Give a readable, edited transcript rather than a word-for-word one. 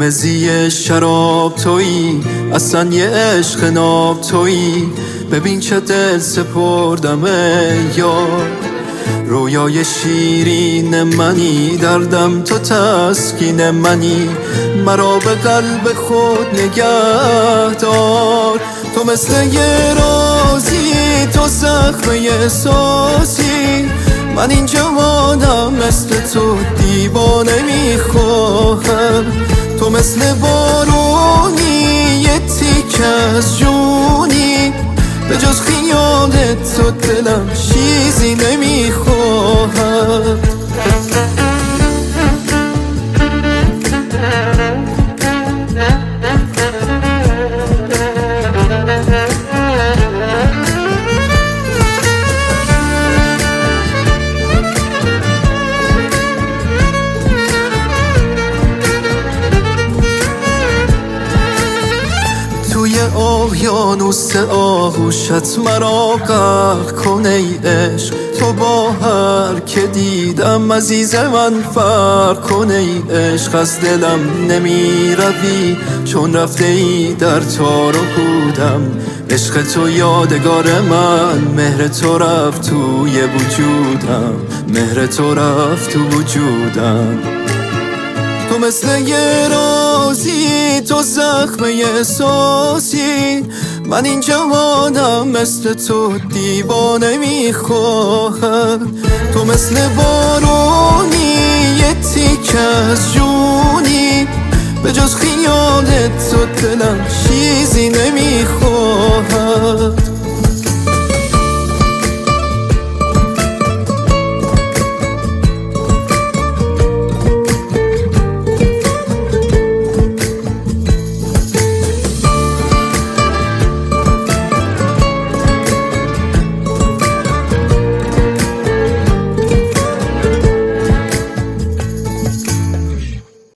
قرمزی شراب تویی، اصلا یه عشق ناب تویی. ببین چه دل سپردمه یار، رویای شیرین منی، دردم تو تسکین منی. مرا به قلب خود نگه دار، تو مثل یه رازی، تو زخم احساسی. من این جوانم مثل تو دیوانه میخواهم، تو مثل بارونی، یه تیک از جونی. به جز خیالت تو دلم چیزی نمیخواهد. توی اقیانوس آغوشت مرا غرق کن ای عشق. تو با هر که دیدم عزیز من فرق کن ای عشق. از دلم نمی روی چون رفته ای در تار و پودم. عشق تو یادگار من، مهر تو رفت توی وجودم، مهر تو رفت تو وجودم. تو مثل یه رازی، تو زخم احساسی. من این جوانم مثل تو دیوانه میخواهم، تو مثل بارونی، یه تیک از جونی. به جز خیالت تو دلم چیزی نمیخواهم.